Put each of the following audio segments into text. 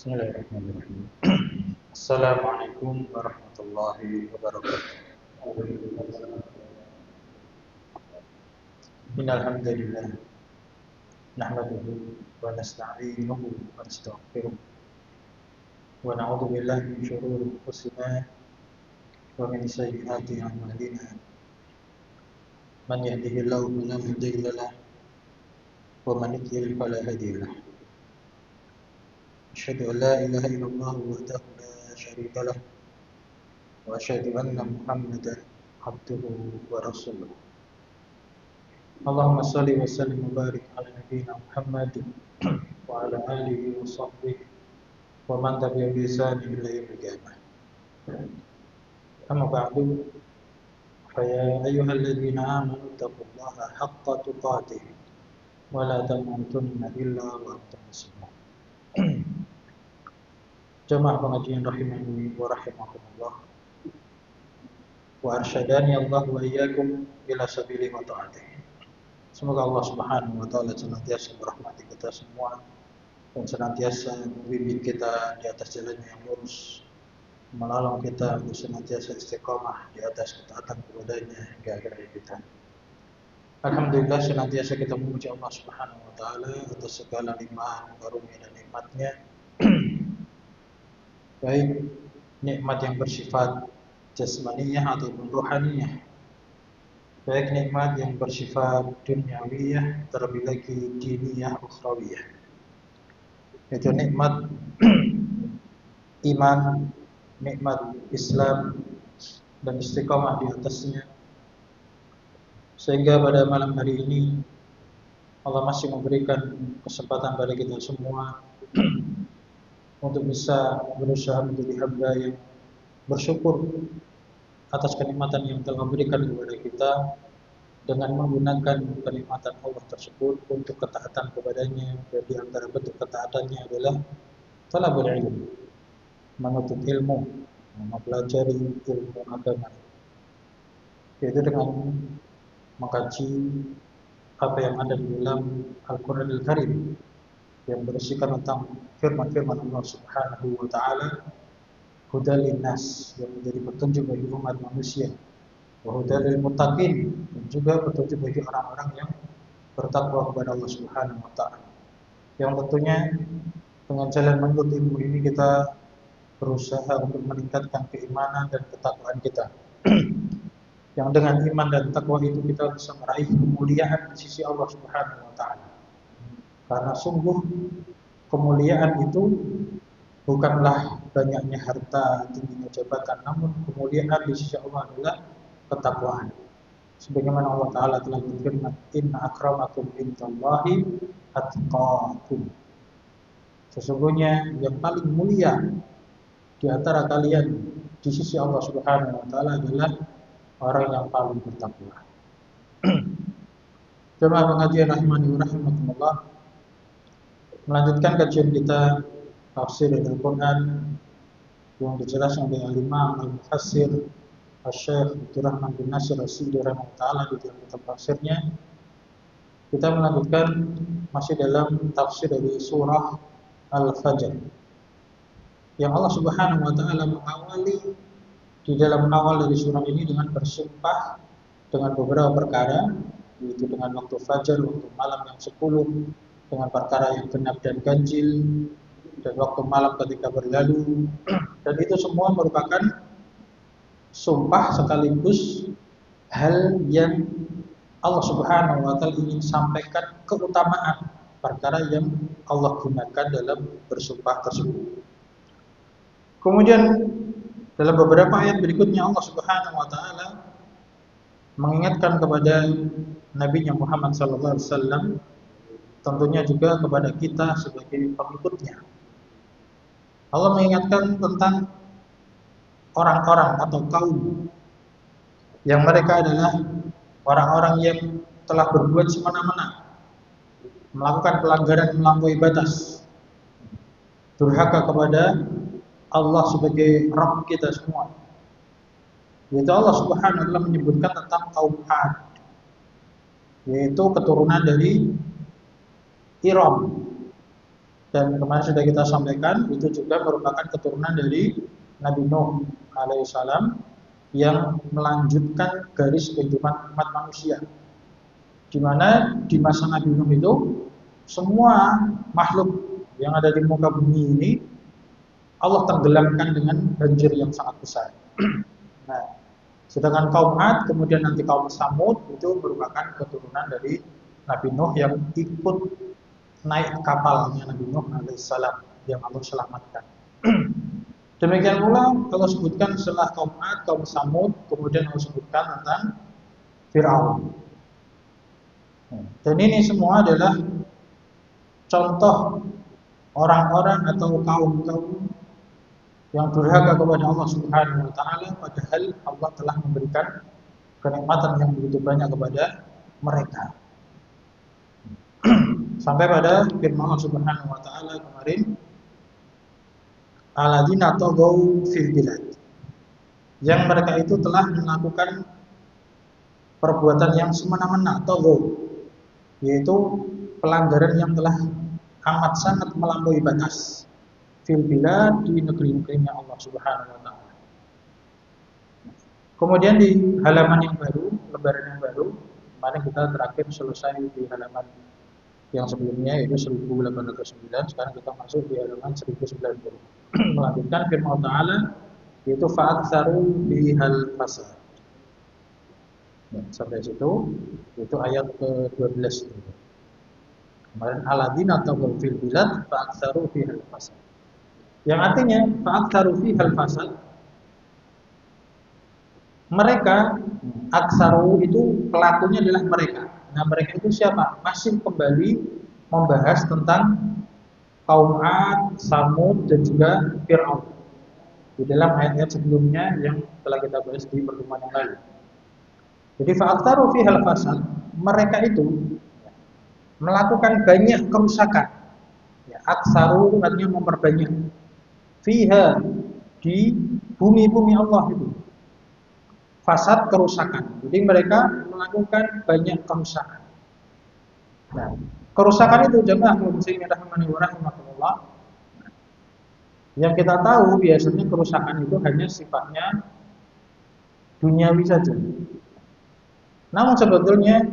Bismillahirrahmanirrahim. Assalamualaikum warahmatullahi wabarakatuh. Innal hamdalillah nahmaduhu wa nasta'inuhu wa nastaghfiruh wa na'udzu billahi min shururi anfusina wa min sayyiati a'malina. Man yahdihillahu fala mudilla lahu wa man yudlil fala hadiya lahu. Asyhadu an la ilaha illallah wahdahu la syarika lahu wa asyhadu anna Muhammadan abduhu wa rasuluh. Allahumma shalli wa sallim wa barik ala nabiyyina Muhammad wa ala alihi wa sahbihi wa man tabi'a bi ihsan ila yaumil qiyamah. Amma ba'du, fa ya ayyuhalladzina amanu taqullaha haqqa tuqatih wa la tamutunna illa wa antum muslimun. Jamaah pengajian rahimani wa rahimakumullah, wa arsyadani Allah wa iyyakum ila sabili wa ta'atih. Semoga Allah Subhanahu wa taala senantiasa merahmati kita semua dan senantiasa membimbing kita di atas jalan yang lurus, menolong kita untuk senantiasa istiqamah di atas ketaatan kepadanya hingga akhir hayat kita. Alhamdulillah, senantiasa kita memuji Allah Subhanahu wa taala atas segala limpahan karunia dan nikmatnya. Baik nikmat yang bersifat jasmaniyah ataupun rohaniyah, baik nikmat yang bersifat duniawiyah, terlebih lagi diniyah ukhrawiyah. Itu nikmat iman, nikmat Islam dan istiqamah di atasnya. Sehingga pada malam hari ini Allah masih memberikan kesempatan pada kita semua untuk bisa berusaha menjadi hamba yang bersyukur atas kenikmatan yang telah memberikan kepada kita dengan menggunakan kenikmatan Allah tersebut untuk ketaatan kepadanya. Dan di antara bentuk ketaatannya adalah talabul ilmu, menuntut ilmu, mempelajari ilmu agama, yaitu dengan mengkaji apa yang ada di dalam Al-Quranul Karim yang berisikan tentang firman-firman Allah Subhanahu wa taala, hudal linnas, yang menjadi petunjuk bagi umat manusia, wa hudal lil muttaqin, dan juga petunjuk bagi orang-orang yang bertakwa kepada Allah Subhanahu wa taala. Yang tentunya dengan jalan menuntut ilmu ini kita berusaha untuk meningkatkan keimanan dan ketakwaan kita. Yang dengan iman dan takwa itu kita bisa meraih kemuliaan di sisi Allah Subhanahu wa taala. Karena sungguh kemuliaan itu bukanlah banyaknya harta, tingginya jabatan, namun kemuliaan di sisi Allah adalah ketakwaan. Sebagaimana Allah Ta'ala telah berfirman, inna akramakum indallahi atqakum. Sesungguhnya yang paling mulia di antara kalian di sisi Allah Subhanahu wa taala adalah orang yang paling bertakwa. Jemaah pengajian rahimani wa rahimakumullah, melanjutkan kajian kita tafsir Al-Quran yang dijelaskan oleh Al-Imam Al-Mufassir Al-Syekh Abdurrahman bin Nasir As-Sa'di rahimahullah ta'ala di dalam kitab tafsirnya. Kita melanjutkan masih dalam tafsir dari surah Al-Fajr, yang Allah Subhanahu wa ta'ala mengawali di dalam awal dari surah ini dengan bersumpah dengan beberapa perkara, yaitu dengan waktu fajar, waktu malam yang 10, dengan perkara yang genap dan ganjil, dan waktu malam ketika berlalu. Dan itu semua merupakan sumpah sekaligus hal yang Allah Subhanahu wa ta'ala ingin sampaikan keutamaan perkara yang Allah gunakan dalam bersumpah tersebut. Kemudian dalam beberapa ayat berikutnya Allah Subhanahu wa ta'ala mengingatkan kepada Nabi Muhammad sallallahu alaihi wasallam, tentunya juga kepada kita sebagai pengikutnya. Allah mengingatkan tentang orang-orang atau kaum yang mereka adalah orang-orang yang telah berbuat semena-mena, melakukan pelanggaran melampaui batas, durhaka kepada Allah sebagai Rabb kita semua. Yaitu Allah Subhanahu wa taala menyebutkan tentang kaum Ad, yaitu keturunan dari Iram. Dan kemarin sudah kita sampaikan, itu juga merupakan keturunan dari Nabi Nuh alaihissalam yang melanjutkan garis kehidupan umat manusia. Di mana di masa Nabi Nuh itu semua makhluk yang ada di muka bumi ini Allah tenggelamkan dengan banjir yang sangat besar. Nah, sedangkan kaum Ad, kemudian nanti kaum Samud itu merupakan keturunan dari Nabi Nuh yang ikut naik kapalnya Nabi Nuh alaihissalam yang Allah selamatkan. Demikian pula Allah sebutkan setelah kaum Ad, kaum Samud, kemudian Allah sebutkan tentang Fir'aun. Dan ini semua adalah contoh orang-orang atau kaum-kaum yang durhaka kepada Allah Subhanahu wa taala, padahal Allah telah memberikan kenikmatan yang begitu banyak kepada mereka. Sampai pada firman Allah Subhanahu wa taala kemarin, alladzina taghaw fil bilad. Yang mereka itu telah melakukan perbuatan yang semena-mena, taghaw, yaitu pelanggaran yang telah amat sangat melampaui batas fil bilad, di negeri-negerinya Allah Subhanahu wa taala. Kemudian di halaman yang baru, lembaran yang baru, kemarin kita terakhir selesai di halaman yang sebelumnya yaitu 1809, sekarang kita masuk di halaman 1090. Melanjutkan firman Allah Ta'ala yaitu fa'aktsaru bihal fasad. Ya, sampai situ itu ayat ke-12. Kemarin alladzina taghaw fil bilad fa'aktsaru bihal fasad. Yang artinya fa'aktsaru fihal fasad, mereka, aksaru itu pelakunya adalah mereka. Nah, mereka itu siapa? Masih kembali membahas tentang kaum Ad, Samud dan juga Fir'aun di dalam ayat-ayat sebelumnya yang telah kita bahas di pertemuan yang lalu. Jadi fa'aktsaru fihal fasad, mereka itu melakukan banyak kerusakan. Ya, aksaru itu artinya memperbanyak. Fiha, di bumi-bumi Allah itu. Fasad, kerusakan. Jadi mereka melakukan banyak kerusakan. Nah, kerusakan itu jemaah muslimin rahimani wa rahimakumullah. Yang kita tahu biasanya kerusakan itu hanya sifatnya duniawi saja. Namun sebetulnya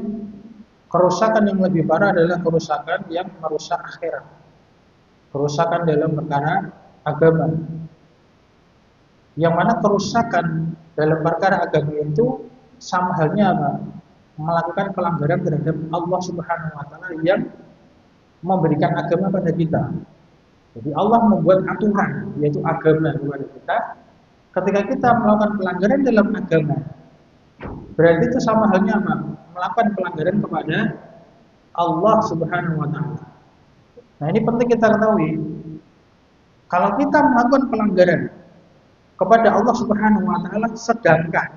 kerusakan yang lebih parah adalah kerusakan yang merusak akhirat. Kerusakan dalam perkara agama. Yang mana kerusakan dalam perkara agama itu sama halnya apa? Melakukan pelanggaran terhadap Allah Subhanahu wa taala yang memberikan agama pada kita. Jadi Allah membuat aturan yaitu agama kepada kita. Ketika kita melakukan pelanggaran dalam agama, berarti itu sama halnya apa? Melakukan pelanggaran kepada Allah Subhanahu wa taala. Nah, ini penting kita ketahui. Kalau kita melakukan pelanggaran kepada Allah Subhanahu wa taala sedangkan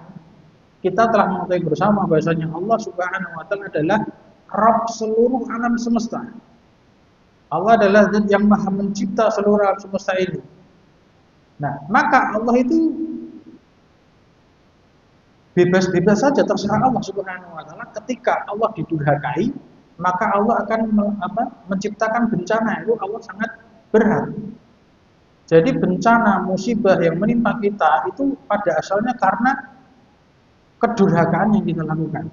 kita telah mengetahui bersama bahwasanya Allah Subhanahu wa taala adalah Rabb seluruh alam semesta. Allah adalah zat yang maha mencipta seluruh alam semesta ini. Nah, maka Allah itu bebas-bebas saja, terserah Allah Subhanahu wa taala. Ketika Allah didurhakai, maka Allah akan menciptakan bencana. Itu Allah sangat berat. Jadi bencana, musibah yang menimpa kita itu pada asalnya karena kedurhakaan yang kita lakukan.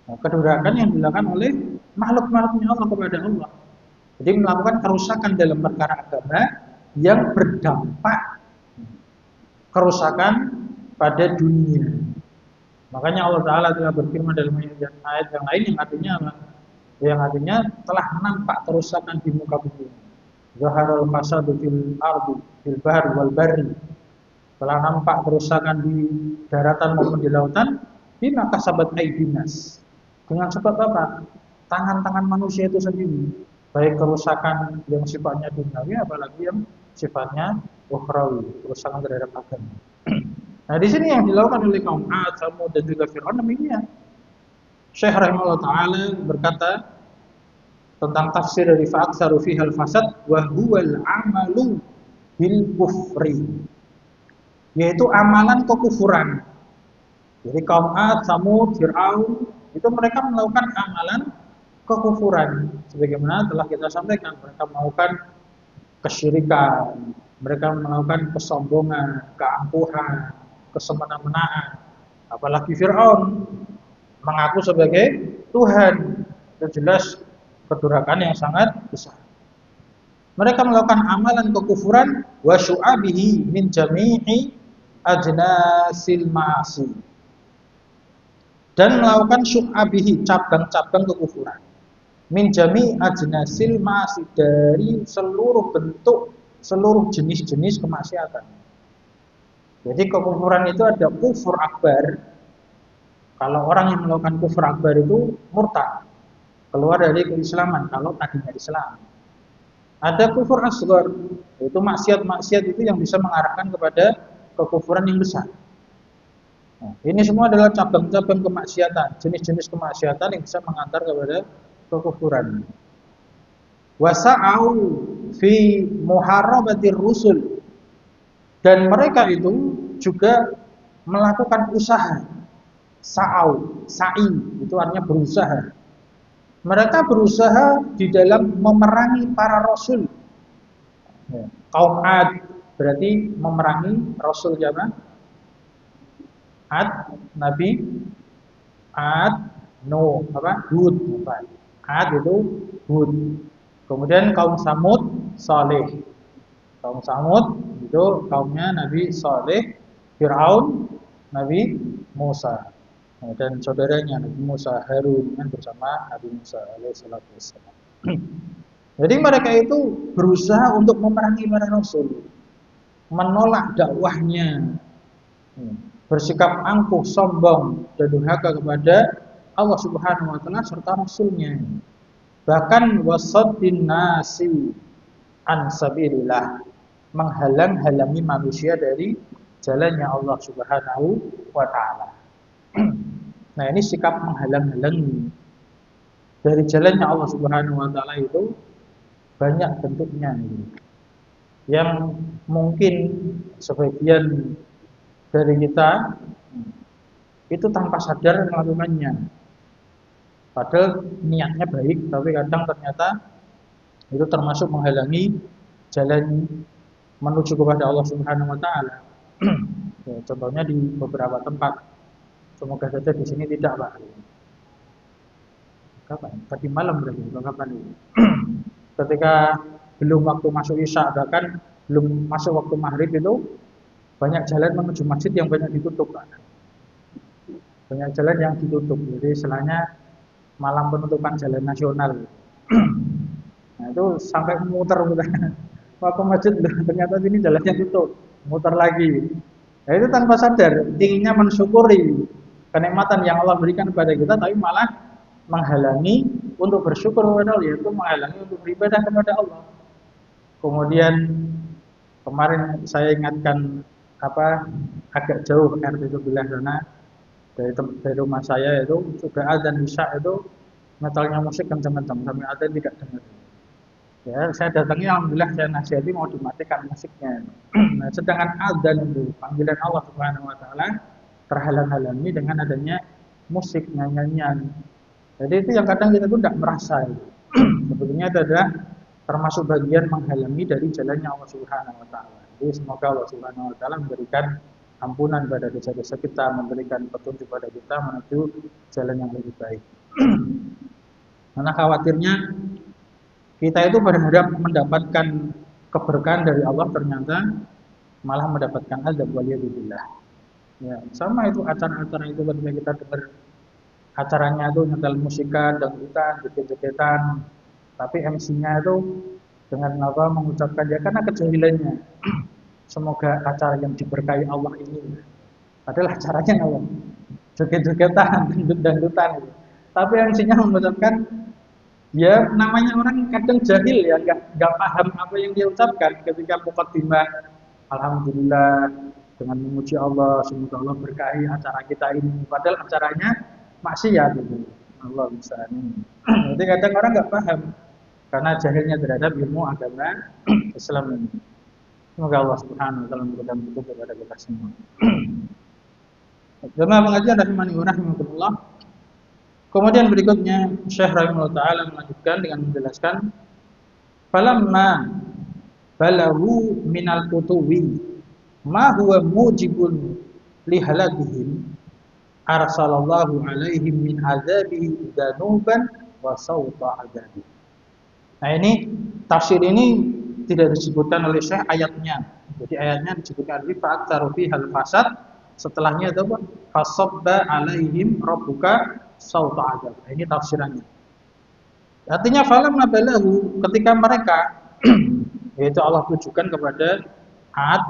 Nah, kedurhakaan yang dilakukan oleh makhluk-makhluknya Allah kepada Allah. Jadi melakukan kerusakan dalam perkara agama yang berdampak kerusakan pada dunia. Makanya Allah Ta'ala telah berfirman dalam ayat yang lain yang artinya apa? Yang artinya telah nampak kerusakan di muka bumi. Zaharul fasadu fil ardi fil bahri wal barri. Telah nampak kerusakan di daratan maupun di lautan bima kasabat aydinas. Dengan sebab apa? Tangan-tangan manusia itu sendiri. Baik kerusakan yang sifatnya duniawi apalagi yang sifatnya ukhrawi, kerusakan terhadap agama. Nah, di sini yang dilakukan oleh kaum Ad, Samud dan juga Fir'aun namanya. Syekh rahimahullah taala berkata tentang tafsir dari fa'aktsaru fihal fasad wa huwal amalu bil kufri, yaitu amalan kekufuran. Jadi kaum Ad, Samud, Fir'aun itu mereka melakukan amalan kekufuran sebagaimana telah kita sampaikan. Mereka melakukan kesyirikan, mereka melakukan kesombongan, keangkuhan, kesemena-menaan. Apalagi Fir'aun mengaku sebagai Tuhan. Itu jelas kedurhakaan yang sangat besar. Mereka melakukan amalan kekufuran wa syu'abihi min jami'i ajnasil ma'asi. Dan melakukan syu'abihi, cabang-cabang kekufuran. Min jami'i ajnasil ma'asi, dari seluruh bentuk, seluruh jenis-jenis kemaksiatan. Jadi kekufuran itu ada kufur akbar. Kalau orang yang melakukan kufur akbar itu murtad, keluar dari keislaman kalau tadinya Islam. Ada kufur asghar, yaitu maksiat-maksiat itu yang bisa mengarahkan kepada kekufuran yang besar. Nah, ini semua adalah cabang-cabang kemaksiatan, jenis-jenis kemaksiatan yang bisa mengantar kepada kekufuran. Wasa'au fi muharabatir rusul, dan mereka itu juga melakukan usaha. Sa'au, sa'i, itu artinya berusaha. Mereka berusaha di dalam memerangi para rasul. Kaum Ad berarti memerangi rasul siapa? Ad, Nabi Ad, Nuh, Hud, Ad itu Hud. Kemudian kaum Samud, Saleh. Kaum Samud itu kaumnya Nabi Saleh, Fir'aun, Nabi Musa. Dan saudaranya Nabi Musa, Harun, bersama Nabi Musa alaihissalatu wassalam. Jadi mereka itu berusaha untuk memerangi para rasul, menolak dakwahnya, bersikap angkuh, sombong, dan durhaka kepada Allah Subhanahu wa taala serta rasulnya. Bahkan wasaddin nasi an sabilillah, menghalang-halangi manusia dari jalannya Allah Subhanahu wa taala. Nah, ini sikap menghalang-halangi dari jalannya Allah Subhanahu wa taala itu banyak bentuknya. Yang mungkin sebagian dari kita itu tanpa sadar melakukannya. Padahal niatnya baik, tapi kadang ternyata itu termasuk menghalangi jalan menuju kepada Allah Subhanahu wa taala. Ya, contohnya di beberapa tempat. Semoga saja di sini tidak, Pak. Kapan? Tadi malam berarti, kapan ini? Ketika belum waktu masuk Isya, bahkan belum masuk waktu maghrib itu banyak jalan menuju masjid yang banyak ditutup, Pak. Banyak jalan yang ditutup. Jadi istilahnya malam penutupan jalan nasional. Nah, itu sampai muter-muter. Waktu masjid ternyata ini jalannya tutup, muter lagi. Nah, itu tanpa sadar, inginnya mensyukuri kenikmatan yang Allah berikan kepada kita, tapi malah menghalangi untuk bersyukur kepada Allah, yaitu menghalangi untuk beribadah kepada Allah. Kemudian kemarin saya ingatkan agak jauh RT sebelah sana dari rumah saya itu juga azan Isya itu metalnya musik kencang-kencang sampai azan tidak dengar. Ya, saya datangi, alhamdulillah saya nasihati mau dimatikan musiknya. Nah, sedangkan azan itu panggilan Allah Subhanahu wa taala terhalang-halangi dengan adanya musik, nyanyian. Jadi itu yang kadang kita tuh tidak merasa. Sebetulnya itu adalah termasuk bagian menghalangi dari jalannya Allah Subhanahu wa taala. Jadi semoga Allah Subhanahu wa taala memberikan ampunan pada dosa-dosa kita, memberikan petunjuk pada kita menuju jalan yang lebih baik. Karena khawatirnya kita itu berharap mendapatkan keberkahan dari Allah, ternyata malah mendapatkan azab, waliyadzubillah. Ya, sama itu acara-acara itu ketika kita dengar acaranya itu nyetel musikan, dangdutan, joget-jogetan, tapi MC-nya itu dengan mengucapkan ya karena kejahilannya. Semoga acara yang diberkahi Allah ini. Padahal acaranya Allah joget-jogetan, dangdutan gitu. Tapi MC-nya mengucapkan ya namanya orang kadang jahil ya, nggak paham apa yang dia ucapkan ketika muqaddimah. Alhamdulillah dengan memuji Allah, semoga Allah berkahi acara kita ini. Padahal acaranya maksiat gitu. Allah musta'an. Jadi kadang orang nggak paham karena jahilnya terhadap ilmu agama Islam ini. Semoga Allah Subhanahu wa taala memberikan petunjuk kepada kita semua. Jemaah pengajian rahimani wa rahimakumullah. Kemudian berikutnya Syekh rahimahullah taala melanjutkan dengan menjelaskan falamma balahu minal utuwi ma huwa mujibun lihalakihim arsalallahu alaihim min azabihi danuban wa sawta adabi. Nah ini tafsir ini tidak disebutkan oleh Syekh ayatnya. Jadi ayatnya disebutkan di fa'aktaru fihal fasad, setelahnya itu apa? Fasabba alaihim rabbuka sawta adab. Nah, ini tafsirannya. Artinya falamma balahu, ketika mereka yaitu Allah tujukan kepada Ad,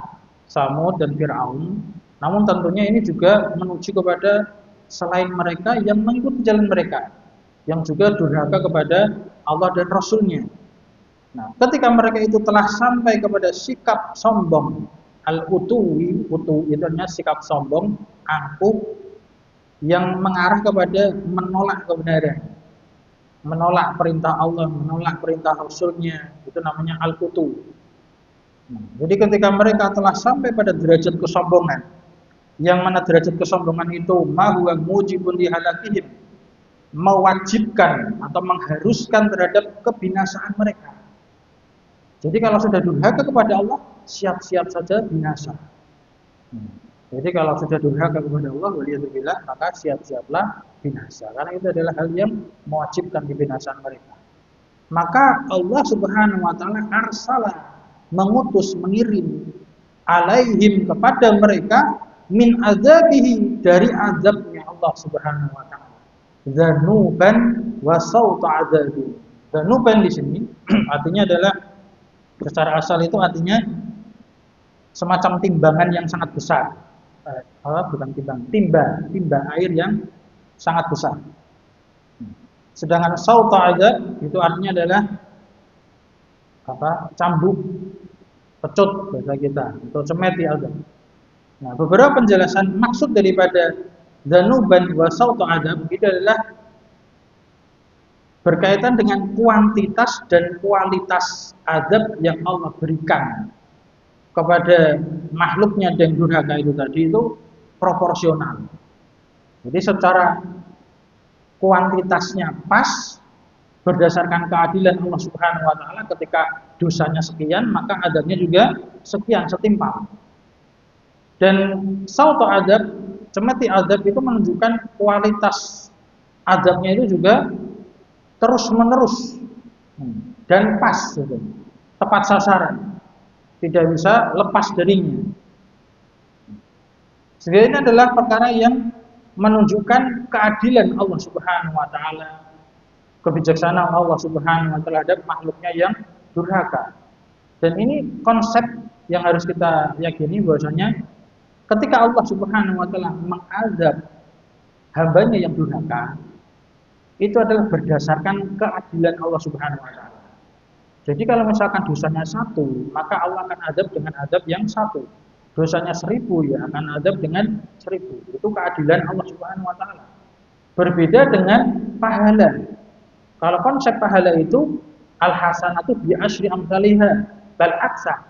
Samud dan Fir'aun. Namun tentunya ini juga menuju kepada selain mereka yang mengikuti jalan mereka, yang juga durhaka kepada Allah dan Rasulnya. Nah, ketika mereka itu telah sampai kepada sikap sombong, al-utuwi, utu itu artinya sikap sombong, angkuh, yang mengarah kepada menolak kebenaran, menolak perintah Allah, menolak perintah Rasulnya, itu namanya al-utu. Jadi ketika mereka telah sampai pada derajat kesombongan, yang mana derajat kesombongan itu mahuwa mujibun lihalakihim, mewajibkan atau mengharuskan terhadap kebinasaan mereka. Jadi kalau sudah durhaka kepada Allah, siap-siap saja binasa. Jadi kalau sudah durhaka kepada Allah, waliyadzubillah, maka siap-siaplah binasa. Karena itu adalah hal yang mewajibkan kebinasaan mereka. Maka Allah Subhanahu wa taala arsala, mengutus, mengirim alaihim kepada mereka min azabihi, dari azabnya Allah Subhanahu wa taala. Dzanuban wa sawta adzabi. Dzanuban di sini artinya adalah, secara asal itu artinya semacam timbangan yang sangat besar. Bukan timba air yang sangat besar. Sedangkan sawta adab itu artinya adalah cambuk, pecut bahasa kita, atau cemeti azab. Nah, beberapa penjelasan maksud daripada dzanuban wa sawta adab itu adalah berkaitan dengan kuantitas dan kualitas azab yang Allah berikan kepada makhluknya dan durhaka itu tadi itu proporsional. Jadi secara kuantitasnya pas, berdasarkan keadilan Allah Subhanahu wa taala, ketika dosanya sekian maka azabnya juga sekian, setimpal. Dan sawta azab, cemeti azab itu menunjukkan kualitas azabnya itu juga terus menerus dan pas, gitu. Tepat sasaran, tidak bisa lepas darinya. Sehingga ini adalah perkara yang menunjukkan keadilan Allah Subhanahu wa taala, kebijaksanaan Allah Subhanahu wa taala terhadap makhluknya yang durhaka. Dan ini konsep yang harus kita yakini, bahwasanya ketika Allah Subhanahu wa taala mengazab hambanya yang durhaka, itu adalah berdasarkan keadilan Allah Subhanahu wa taala. Jadi kalau misalkan dosanya 1, maka Allah akan azab dengan azab yang 1. Dosanya 1000, ya akan azab dengan 1000. Itu keadilan Allah Subhanahu wa taala. Berbeda dengan pahala. Kalau konsep pahala itu al-hasanatu bi asyri amsalihha, bal aksa.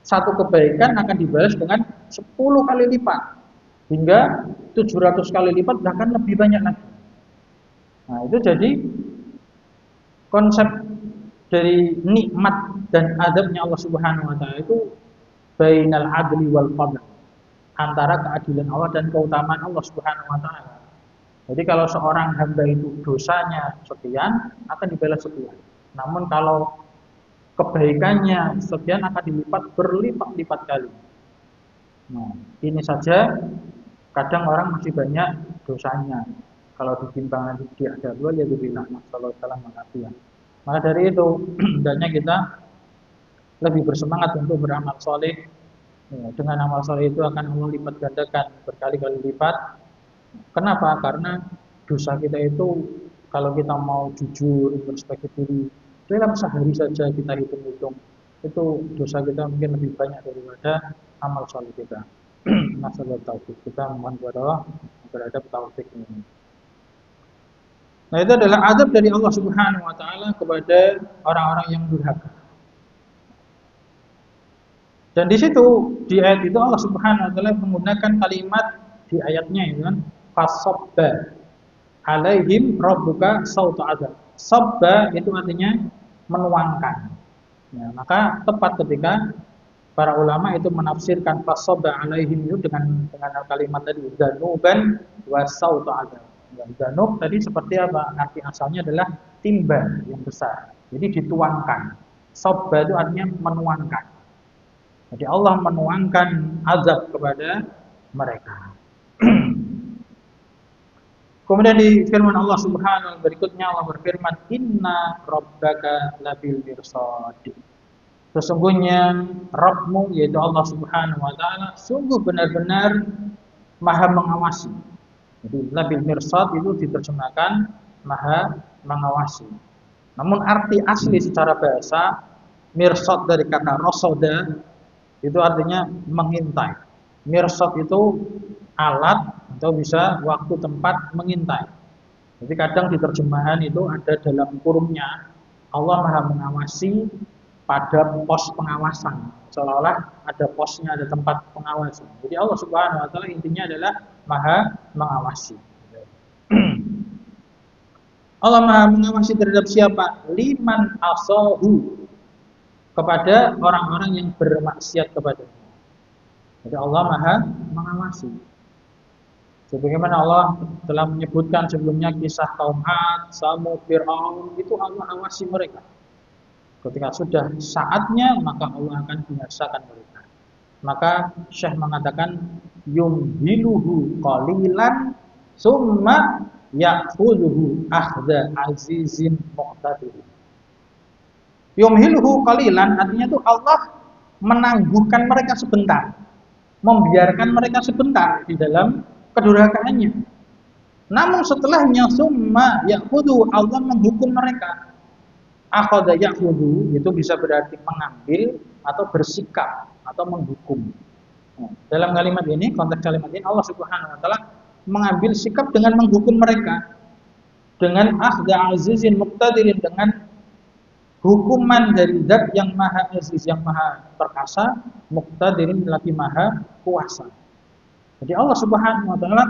Satu kebaikan akan dibalas dengan 10 kali lipat, hingga 700 kali lipat, bahkan lebih banyak lagi. Nah, itu jadi konsep dari nikmat dan azabnya Allah Subhanahu wa taala itu bainal adli wal fadl, antara keadilan Allah dan keutamaan Allah Subhanahu wa taala. Jadi kalau seorang hamba itu dosanya sekian, akan dibalas sekian. Namun kalau kebaikannya sekian, akan dilipat berlipat-lipat kali. Nah, ini saja kadang orang masih banyak dosanya. Kalau ditimbang nanti di adab, ya billah, masallallahu alaihi wasallam. Maka dari itu, hendaknya kita lebih bersemangat untuk beramal soleh. Ya, dengan amal soleh itu akan Allah lipat gandakan berkali-kali lipat. Kenapa? Karena dosa kita itu, kalau kita mau jujur, introspeksi diri, dalam sehari saja kita hitung-hitung, itu dosa kita mungkin lebih banyak daripada amal soleh kita. Nasallahu taufik, kita mohon kepada Allah terhadap taufik ini. Nah, itu adalah azab dari Allah Subhanahu wa taala kepada orang-orang yang durhaka. Dan di situ, di ayat itu Allah Subhanahu wa taala menggunakan kalimat di ayatnya itu kan, fasabba alaihim rabbuka sawta azab. Sabba itu artinya menuangkan. Ya, maka tepat ketika para ulama itu menafsirkan fasaba alaihim itu dengan kalimat tadi danuban wasautu ada. Ya, danub tadi seperti apa? Arti asalnya adalah timba yang besar. Jadi dituangkan. Sabba itu artinya menuangkan. Jadi Allah menuangkan azab kepada mereka. Kemudian di firman Allah Subhanahu berikutnya Allah berfirman inna rabbaka labil mirsad. Sesungguhnya Rabbmu yaitu Allah Subhanahu wa taala sungguh benar-benar Maha mengawasi. Jadi labil mirsad itu diterjemahkan Maha mengawasi. Namun arti asli secara bahasa mirsad dari kata rasoda itu artinya mengintai. Mirsad itu alat atau bisa waktu tempat mengintai. Jadi kadang di terjemahan itu ada dalam kurungnya Allah Maha mengawasi pada pos pengawasan. Seolah-olah ada posnya, ada tempat pengawasan. Jadi Allah Subhanahu wa taala intinya adalah Maha mengawasi. Allah Maha mengawasi terhadap siapa? Liman asahu, kepada orang-orang yang bermaksiat kepadanya. Jadi Allah Maha mengawasi. Sebagaimana Allah telah menyebutkan sebelumnya kisah kaum Ad, Samud, Fir'aun, itu Allah awasi mereka. Ketika sudah saatnya maka Allah akan binasakan mereka. Maka Syekh mengatakan yumhiluhu qalilan summa ya'khudhuhu akhdha azizin muqtadir. Yumhiluhu qalilan artinya itu Allah menangguhkan mereka sebentar, membiarkan mereka sebentar di dalam kedurhakaannya. Namun setelahnya summa ya'khudhu, Allah menghukum mereka. Akhadha ya'khudhu itu bisa berarti mengambil atau bersikap atau menghukum. Nah, dalam kalimat ini, konteks kalimat ini Allah Subhanahu wa taala mengambil sikap dengan menghukum mereka dengan akhdha azizin muqtadirin, dengan hukuman dari zat yang maha aziz, yang maha perkasa, muqtadirin lagi maha kuasa. Jadi Allah Subhanahu wa taala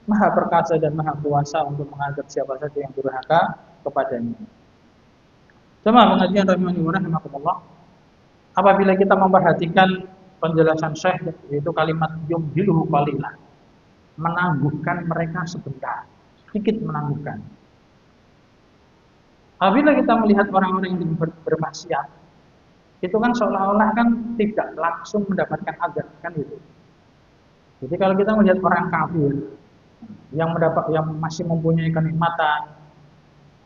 maha perkasa dan maha kuasa untuk mengadab siapa saja yang durhaka kepadanya. Jemaah pengajian rahimani wa rahimakumullah, apabila kita memperhatikan penjelasan Syekh yaitu kalimat yumhiluhu qalilan, menangguhkan mereka sebentar, sedikit menangguhkan. Apabila kita melihat orang-orang yang bermaksiat, itu kan seolah-olah kan tidak langsung mendapatkan azab, kan itu. Jadi kalau kita melihat orang kafir yang masih mempunyai kenikmatan,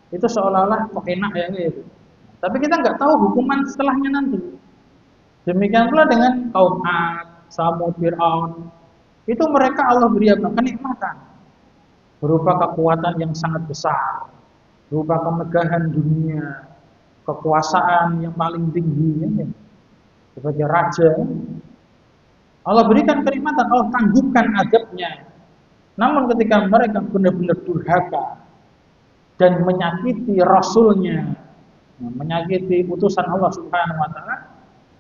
itu seolah-olah kok enak ya gitu. Tapi kita nggak tahu hukuman setelahnya nanti. Demikian pula dengan kaum Ad, Samud, Fir'aun, itu mereka Allah beri kenikmatan berupa kekuatan yang sangat besar, berupa kemegahan dunia, kekuasaan yang paling tinggi, ya, sebagai raja. Allah berikan kenikmatan, Allah tangguhkan azabnya. Namun ketika mereka benar-benar durhaka dan menyakiti Rasulnya, menyakiti utusan Allah Subhanahu wa taala,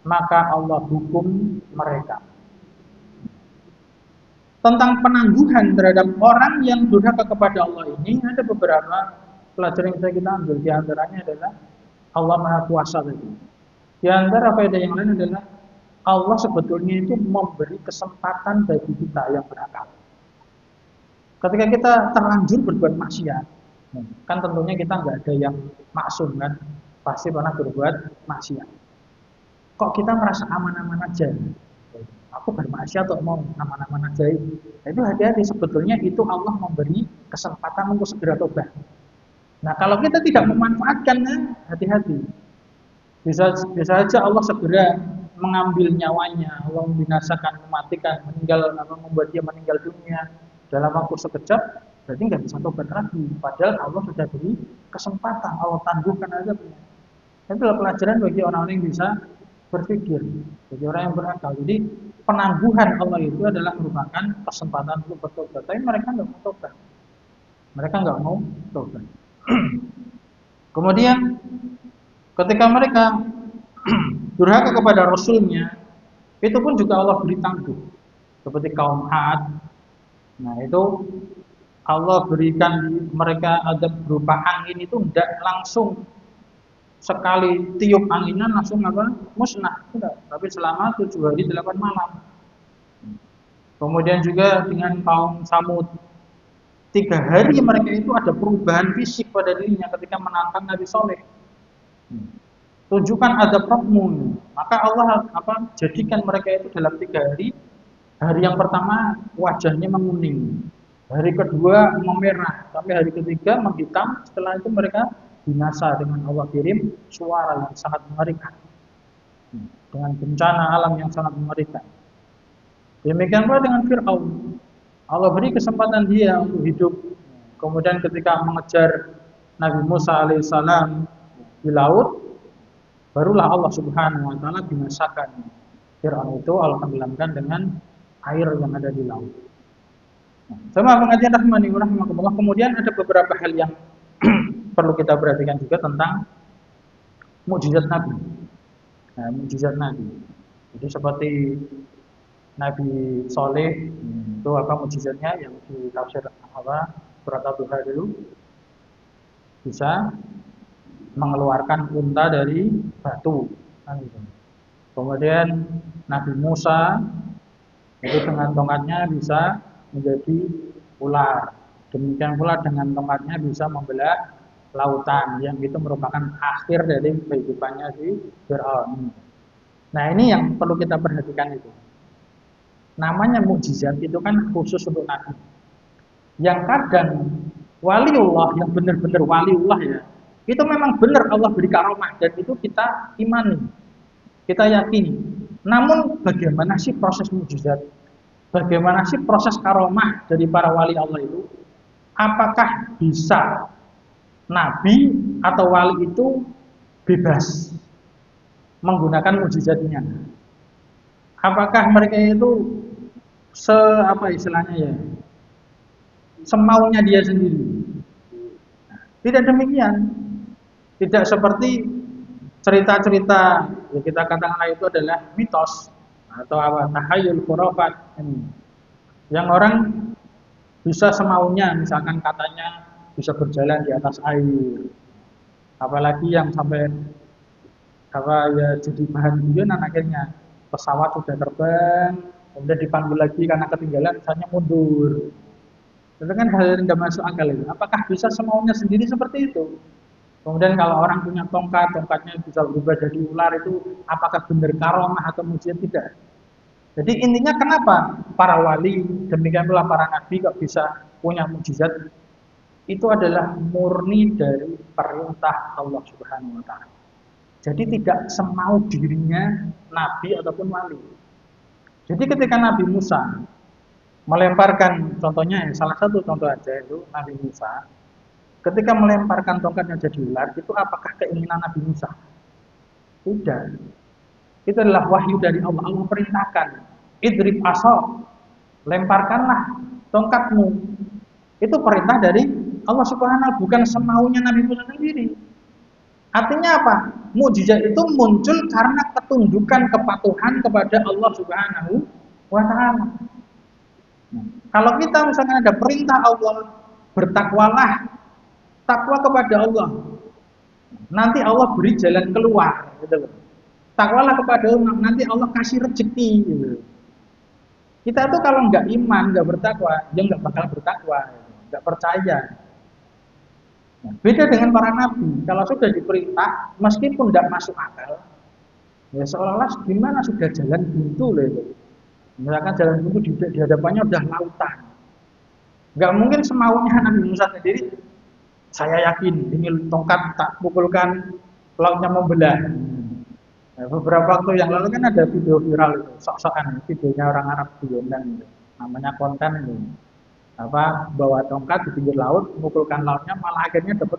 maka Allah hukum mereka. Tentang penangguhan terhadap orang yang durhaka kepada Allah ini ada beberapa pelajaran yang bisa kita ambil. Di antaranya adalah Allah Maha Kuasa tadi. Di antara faedah yang lain adalah Allah sebetulnya itu memberi kesempatan bagi kita yang berakal. Ketika kita terlanjur berbuat maksiat, kan tentunya kita nggak ada yang maksum kan, pasti pernah berbuat maksiat. Kok kita merasa aman-aman aja? Aku bermaksiat kok mau aman-aman aja? Itu hati-hati, sebetulnya itu Allah memberi kesempatan untuk segera tobat. Nah kalau kita tidak memanfaatkannya, hati-hati. Bisa saja Allah segera mengambil nyawanya, Allah membinasakan, mematikan, membuat dia meninggal dunia dalam waktu sekejap, berarti nggak bisa tobat lagi. Padahal Allah sudah beri kesempatan, Allah tangguhkan azabnya. Itulah pelajaran bagi orang-orang yang bisa berpikir, bagi orang yang berakal. Jadi penangguhan Allah itu adalah merupakan kesempatan untuk bertobat. Tapi mereka nggak mau tobat. Mereka nggak mau tobat. Kemudian ketika mereka durhaka kepada Rasulnya, itu pun juga Allah beri tangguh. Seperti kaum Ad. Nah itu Allah berikan mereka azab berupa angin itu tidak langsung sekali tiup anginan langsung apa? Musnah. Tidak. Tapi selama 7 hari 8 malam. Kemudian juga dengan kaum Samud, 3 hari mereka itu ada perubahan fisik pada dirinya ketika menantang Nabi Soleh. Tunjukkan ada Rabbmu. Maka Allah jadikan mereka itu dalam 3 hari. Hari yang pertama wajahnya menguning, hari kedua memerah, sampai hari ketiga menghitam. Setelah itu mereka binasa dengan Allah kirim suara yang sangat mengerikan, dengan bencana alam yang sangat mengerikan. Demikian pula dengan Fir'aun. Allah beri kesempatan dia untuk hidup. Kemudian ketika mengejar Nabi Musa alaihissalam di laut, barulah Allah Subhanahu wa taala binasakan Fir'aun itu. Allah tenggelamkan dengan air yang ada di laut. Sama pengajian rahmani wa rahimakumullah. Kemudian ada beberapa hal yang perlu kita perhatikan juga tentang mukjizat Nabi. Nah, mukjizat Nabi. Jadi seperti Nabi Soleh itu mukjizatnya yang di tafsir surat Al-Duha dulu, bisa mengeluarkan unta dari batu. Kemudian Nabi Musa itu dengan tongkatnya bisa menjadi ular. Demikian pula dengan tongkatnya bisa membelah lautan, yang itu merupakan akhir dari kehidupannya si Fir'aun. Nah, ini yang perlu kita perhatikan itu. Namanya mukjizat itu kan khusus untuk Nabi. Yang kadang waliullah, yang benar-benar waliullah ya, itu memang benar Allah beri karomah dan itu kita imani, kita yakini. Namun bagaimana sih proses mukjizat? Bagaimana sih proses karomah dari para wali Allah itu? Apakah bisa Nabi atau wali itu bebas menggunakan mukjizatnya? Apakah mereka itu semaunya dia sendiri? Tidak demikian. Tidak seperti cerita-cerita yang kita katakan itu adalah mitos atau tahayul khurafat, yang orang bisa semaunya, misalkan katanya bisa berjalan di atas air, apalagi yang sampai jadi bahan guyonan, akhirnya pesawat sudah terbang kemudian dipanggil lagi karena ketinggalan, misalnya mundur. Itu kan hal yang tidak masuk akal itu. Apakah bisa semaunya sendiri seperti itu? Kemudian kalau orang punya tongkatnya bisa berubah jadi ular, itu apakah benar karomah atau mujizat? Tidak. Jadi intinya kenapa para wali, demikian pula para nabi kok bisa punya mujizat? Itu adalah murni dari perintah Allah Subhanahu wa taala. Jadi tidak semau dirinya nabi ataupun wali. Jadi ketika Nabi Musa melemparkan, contohnya salah satu contoh aja itu Nabi Musa, ketika melemparkan tongkatnya jadi ular, itu apakah keinginan Nabi Musa? Tidak. Itu adalah wahyu dari Allah. Allah perintahkan, idrib asok, lemparkanlah tongkatmu. Itu perintah dari Allah Subhanahu, bukan semaunya Nabi Musa sendiri. Artinya apa? Mukjizat itu muncul karena ketundukan kepatuhan kepada Allah Subhanahu wa taala. Kalau kita misalkan ada perintah Allah, bertakwalah, takwa kepada Allah, nanti Allah beri jalan keluar, gitu loh. Takwalah kepada Allah, nanti Allah kasih rezeki, gitu. Kita tuh kalau nggak iman, nggak bertakwa, dia nggak bakal bertakwa, nggak percaya. Beda dengan para nabi, kalau sudah diperintah, meskipun tidak masuk akal, ya seolah-olah gimana sudah jalan buntu loh itu. Misalkan jalan buntu di hadapannya udah lautan, nggak mungkin semaunya Nabi Musa sendiri. Saya yakin ini tongkat tak pukulkan lautnya membelah. Nah, beberapa waktu yang lalu kan ada video viral itu, sok-sokan videonya orang Arab guyonan, namanya konten itu. Bawa tongkat di pinggir laut, memukulkan lautnya, malah akhirnya dapat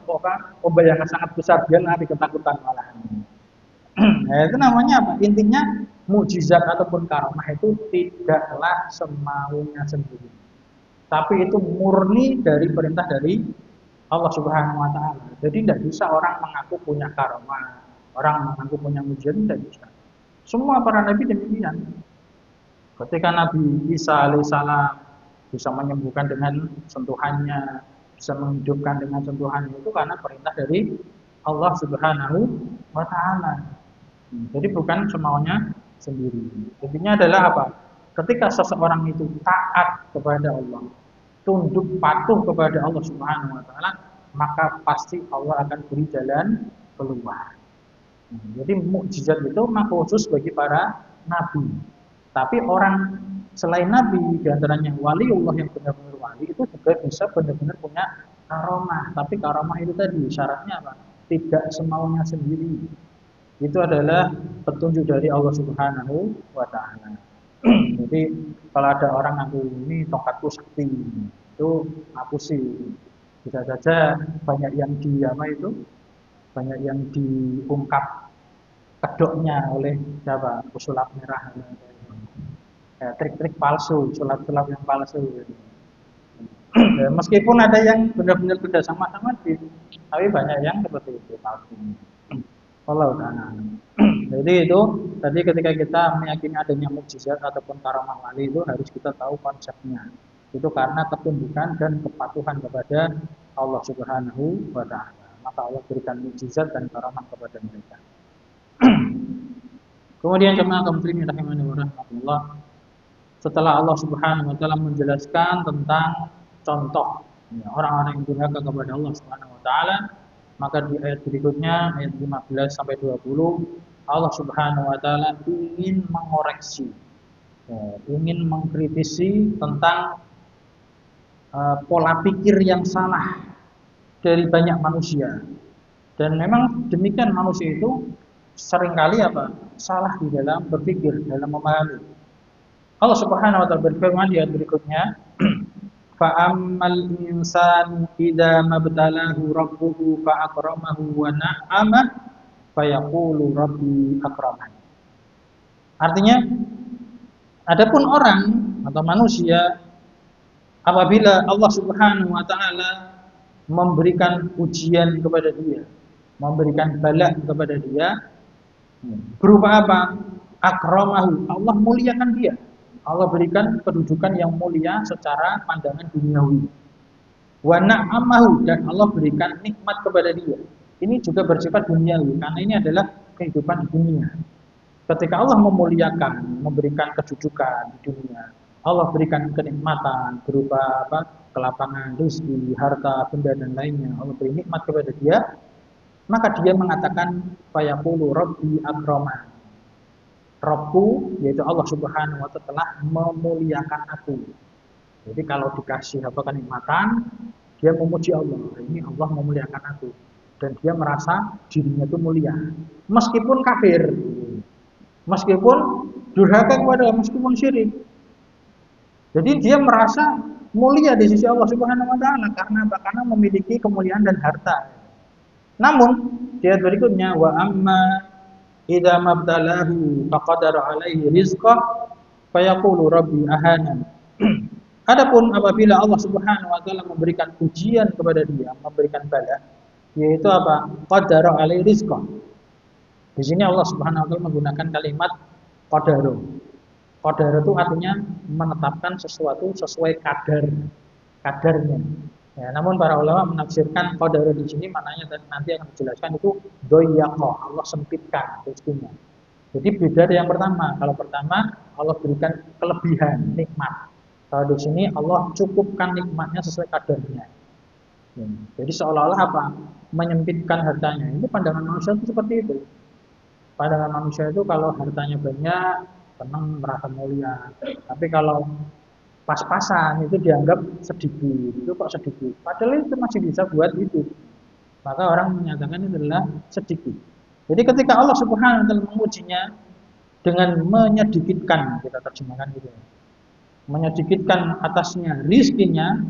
ombak yang sangat besar, dia lari ketakutan malah. Nah, itu namanya apa? Intinya mukjizat ataupun karomah itu tidaklah semaunya sendiri, tapi itu murni dari perintah dari Allah Subhanahu wa taala. Jadi tidak bisa orang mengaku punya karomah, orang mengaku punya mukjizat, tidak bisa. Semua para nabi demikian. Ketika Nabi Isa alaihissalam bisa menyembuhkan dengan sentuhannya, bisa menghidupkan dengan sentuhannya, itu karena perintah dari Allah Subhanahu wa taala. Jadi bukan semaunya sendiri. Intinya adalah apa? Ketika seseorang itu taat kepada Allah, tunduk patuh kepada Allah Subhanahu wa taala, maka pasti Allah akan beri jalan keluar. Jadi mukjizat itu mah khusus bagi para nabi. Tapi orang selain nabi, diantaranya waliullah yang benar-benar wali itu juga bisa benar-benar punya karomah. Tapi karomah itu tadi syaratnya apa? Tidak semaunya sendiri. Itu adalah petunjuk dari Allah Subhanahu wa taala. Jadi kalau ada orang ngaku ini tongkatku sakti, itu aku sih bisa saja banyak yang banyak yang diungkap kedoknya oleh siapa? Pesulap merah. Ya, trik-trik palsu, sulap-sulap yang palsu. Ya, meskipun ada yang benar-benar kerja sama-sama tapi banyak yang seperti itu palsu. Allah Ta'ala. Jadi itu tadi ketika kita meyakini adanya mukjizat ataupun karamah wali itu harus kita tahu konsepnya. Itu karena ketundukan dan kepatuhan kepada Allah Subhanahu wa taala. Maka Allah berikan mukjizat dan karamah kepada mereka. Kemudian jemaah kaum muslimin rahimani wa rahmatullah, setelah Allah Subhanahu wa taala menjelaskan tentang contoh orang-orang yang durhaka kepada Allah Subhanahu wa taala, maka di ayat berikutnya ayat 15 sampai 20 Allah Subhanahu wa taala ingin mengoreksi, ingin mengkritisi tentang pola pikir yang salah dari banyak manusia. Dan memang demikian, manusia itu seringkali salah di dalam berpikir, dalam memahami. Allah Subhanahu wa taala berfirman di ayat berikutnya, fa'ammal insanu idza mabtalahu rabbuhu fa'akramahu wa na'ama fayaqulu rabbi akraman. Artinya, adapun orang atau manusia apabila Allah Subhanahu wa taala memberikan ujian kepada dia, memberikan bala kepada dia, berupa apa? Akramahu, Allah muliakan dia. Allah berikan kedudukan yang mulia secara pandangan duniawi. Wa na'amahu, dan Allah berikan nikmat kepada dia. Ini juga bersifat duniawi karena ini adalah kehidupan dunia. Ketika Allah memuliakan, memberikan kedudukan di dunia, Allah berikan kenikmatan berupa kelapangan rezeki, harta, benda dan lainnya. Allah beri nikmat kepada dia, maka dia mengatakan fayaqulu rabbi akraman. Rabbu, yaitu Allah Subhanahu wa taala, telah memuliakan aku. Jadi kalau dikasih kenikmatan, dia memuji Allah. Ini Allah memuliakan aku, dan dia merasa dirinya itu mulia, meskipun kafir, meskipun durhaka kepada Allah, meskipun syirik. Jadi dia merasa mulia di sisi Allah Subhanahu wa taala karena memiliki kemuliaan dan harta. Namun di ayat berikutnya, wa amma idza mabtalahu faqadara alaihi rizqah fayaqulu rabbi ahanan. Adapun apabila Allah Subhanahu wa taala memberikan ujian kepada dia, memberikan bala, yaitu qadara alaihi rizqah. Di sini Allah Subhanahu wa taala menggunakan kalimat qadara. Qadara itu artinya menetapkan sesuatu sesuai kadarnya. Ya, namun para ulama menafsirkan qadara di sini maknanya nanti akan dijelaskan itu doyaqah, Allah sempitkan rezekinya. Jadi beda dari yang pertama. Kalau pertama Allah berikan kelebihan nikmat. Kalau di sini Allah cukupkan nikmatnya sesuai kadarnya. Ya, jadi seolah-olah menyempitkan hartanya. Ini pandangan manusia itu seperti itu. Pandangan manusia itu kalau hartanya banyak, senang, merasa mulia. Tapi kalau pas-pasan itu dianggap sedikit. Itu kok sedikit? Padahal itu masih bisa buat hidup. Maka orang menyatakan itu adalah sedikit. Jadi ketika Allah Subhanahu wa taala mengujinya dengan menyedikitkan, kita terjemahkan gitu, menyedikitkan atasnya rizkinya,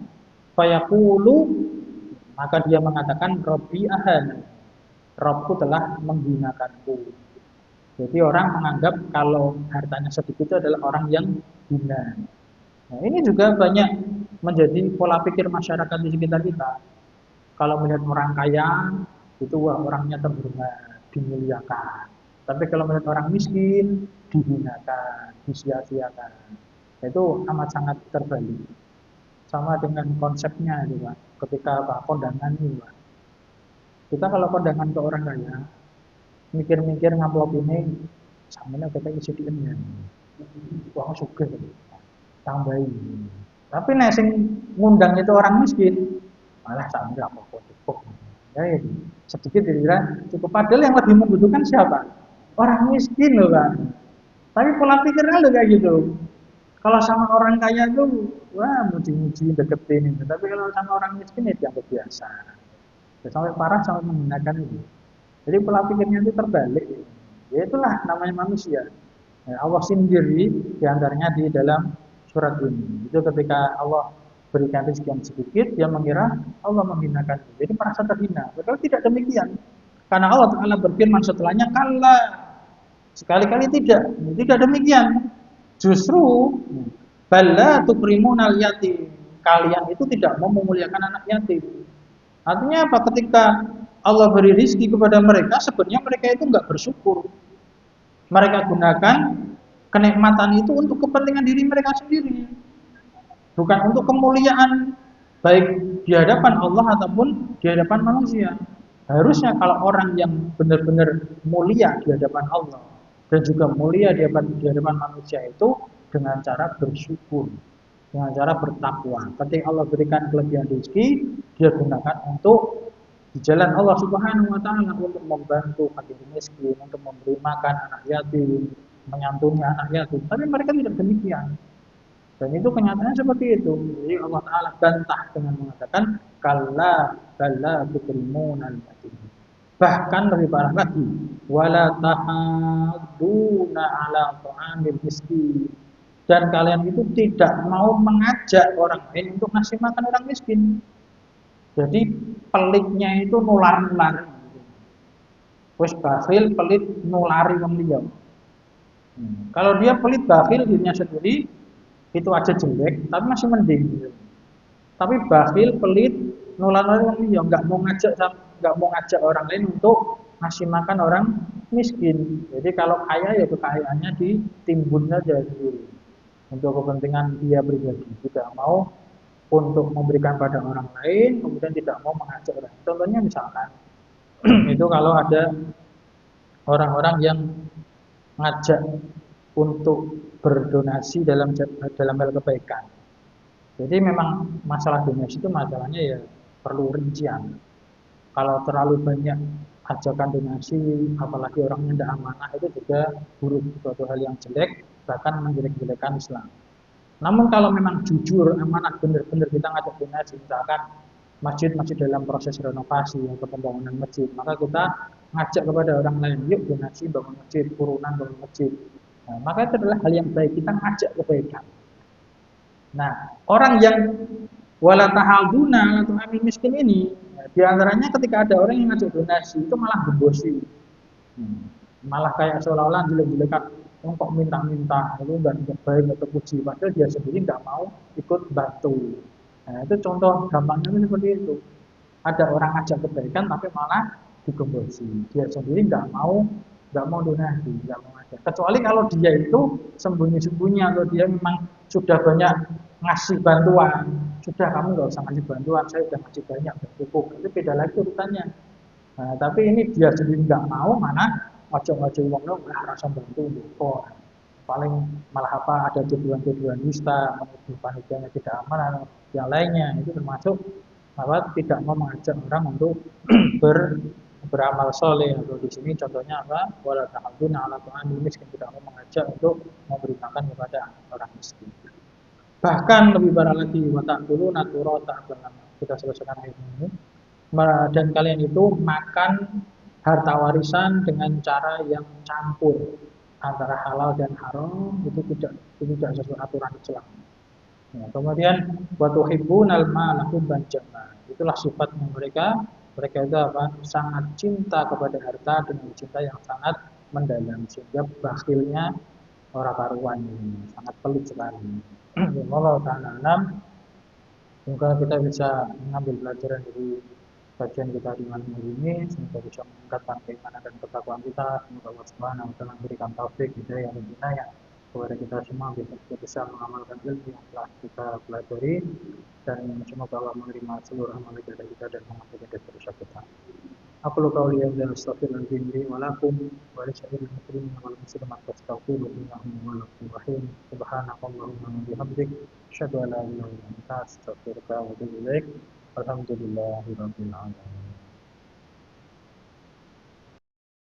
fayaqulu, maka dia mengatakan Rabbi ahan, Rabbku telah menghinakanku. Jadi orang menganggap kalau hartanya sedikit itu adalah orang yang hina. Nah, ini juga banyak menjadi pola pikir masyarakat di sekitar kita. Kalau melihat orang kaya, itu orangnya terhormat, dimuliakan. Tapi kalau melihat orang miskin, dihinakan, disia-siakan. Itu amat sangat terbalik. Sama dengan konsepnya juga. Ketika kondangan ini, Pak. Kita kalau kondangan ke orang kaya, mikir-mikir ngamplop ini, sampeyan kita isi diemnya. Wah, sugih. Tambahin. Tapi nek sing ngundang itu orang miskin, malah sampe apa-apa cukup. Ya, ya, sedikit dikira cukup. Padahal yang lebih membutuhkan siapa? Orang miskin loh kan. Tapi pola pikirnya lo kayak gitu. Kalau sama orang kaya tuh, wah muji-muji deketin itu. Tapi kalau sama orang miskin ya dianggap biasa. Ya, sampai parah sampai menggunakan itu. Jadi pola pikirnya itu terbalik. Ya itulah namanya manusia. Ya, Allah sendiri diantaranya di dalam surat ini. Itu ketika Allah berikan rezeki yang sedikit, dia mengira Allah menghinakan. Jadi merasa terhina. Padahal tidak demikian. Karena Allah Ta'ala berfirman setelahnya, kalla. Sekali-kali tidak demikian. Justru, bala tukrimunal yatim. Kalian itu tidak mau memuliakan anak yatim. Artinya apa? Ketika Allah beri rezeki kepada mereka, sebenarnya mereka itu nggak bersyukur. Mereka gunakan kenikmatan itu untuk kepentingan diri mereka sendiri, bukan untuk kemuliaan baik di hadapan Allah ataupun di hadapan manusia. Harusnya kalau orang yang benar-benar mulia di hadapan Allah dan juga mulia di hadapan manusia itu dengan cara bersyukur, dengan cara bertakwa. Ketika Allah berikan kelebihan rezeki, dia gunakan untuk di jalan Allah Subhanahu wa taala untuk membantu fakir miskin, untuk memberi makan anak yatim, menyantuni anak yatim. Tapi mereka tidak demikian. Dan itu kenyataannya seperti itu. Jadi Allah Ta'ala bantah dengan mengatakan kalla bala tukrimunal yatim. Bahkan lebih parah lagi, wala tahaduna ala ta'amil miskin. Dan kalian itu tidak mau mengajak orang lain untuk ngasih makan orang miskin. Jadi pelitnya itu nular-nular. Wes bakhil pelit nulari wong liya. Kalau dia pelit bakhil dirinya sendiri itu aja jelek, tapi masih mending. Tapi bakhil pelit nulari wong liya, nggak mau ngajak orang lain untuk ngasih makan orang miskin. Jadi kalau kaya ya kekayaannya ditimbun saja sendiri untuk kepentingan dia pribadi, tidak mau untuk memberikan pada orang lain, kemudian tidak mau mengajak orang. Contohnya misalkan, itu kalau ada orang-orang yang ngajak untuk berdonasi dalam hal kebaikan. Jadi memang masalah donasi itu masalahnya ya perlu rincian. Kalau terlalu banyak ajakan donasi, apalagi orangnya tidak amanah, itu juga buruk, suatu hal yang jelek, bahkan menjelek-jelekan Islam. Namun kalau memang jujur, amanah, benar-benar kita ngajak donasi, misalkan masjid dalam proses renovasi atau pembangunan masjid, maka kita ngajak kepada orang lain, yuk donasi bangun masjid, urunan bangun masjid. Nah, maka itu adalah hal yang baik, kita ngajak kebaikan. Nah, orang yang wala tahaduna atau amin miskin ini, diantaranya ketika ada orang yang ngajak donasi, itu malah gembosi. Malah kayak seolah-olah jelek-jelekan, kok minta-minta, itu nggak baik atau puji, padahal dia sendiri nggak mau ikut bantu. Nah, itu contoh gampangnya seperti itu. Ada orang ngajak kebaikan tapi malah digembosi. Dia sendiri nggak mau donasi, nggak mau ngajak. Kecuali kalau dia itu sembunyi-sembunyi atau dia memang sudah banyak ngasih bantuan, sudah kamu nggak usah ngasih bantuan, saya sudah ngasih banyak, cukup. Itu beda lagi urutannya. Nah, tapi ini dia sendiri nggak mau, mana ojo-ojo wong nggak rasa bantu kok. Paling malah apa ada tuduhan-tuduhan dusta, menuduh panitianya tidak aman atau yang lainnya. Itu termasuk apa tidak mau mengajak orang untuk beramal soleh. Atau di sini contohnya apa? Wala ta'aduna ala ta'amil miskin, tidak mau mengajak untuk memberi makan kepada orang miskin. Bahkan lebih parah lagi, wa ta'kuluna turata, kita selesaikan ayat ini. Dan kalian itu makan harta warisan dengan cara yang campur antara halal dan haram, itu tidak sesuai aturan Islam. Ya, kemudian wa tuhibbunal mala hubban jamma. Itulah sifatnya mereka itu apa? Sangat cinta kepada harta dengan cinta yang sangat mendalam, sehingga bakhilnya orang karuan ini sangat pelit sekali. Allah Ta'ala alam. Semoga kita bisa mengambil pelajaran dari kajian kita di malam hari ini, semoga bisa meningkatkan keimanan dan ketakwaan kita. Semoga Allah Subhanahu wa taala memberikan taufik hidayah dan hidayah kepada kita semua bisa mengamalkan ilmu yang telah kita pelajari, dan semoga Allah menerima seluruh amal ibadah kita dan mengampuni dosa kita. أقول قولي هذا أستغفر الله لي ولكم ولسائر المسلمين والمسلمات فاستغفروه إنه هو الغفور الرحيم سبحانك اللهم وبحمدك أشهد أن لا إله إلا أنت أستغفرك وأتوب إليك الحمد لله رب العالمين.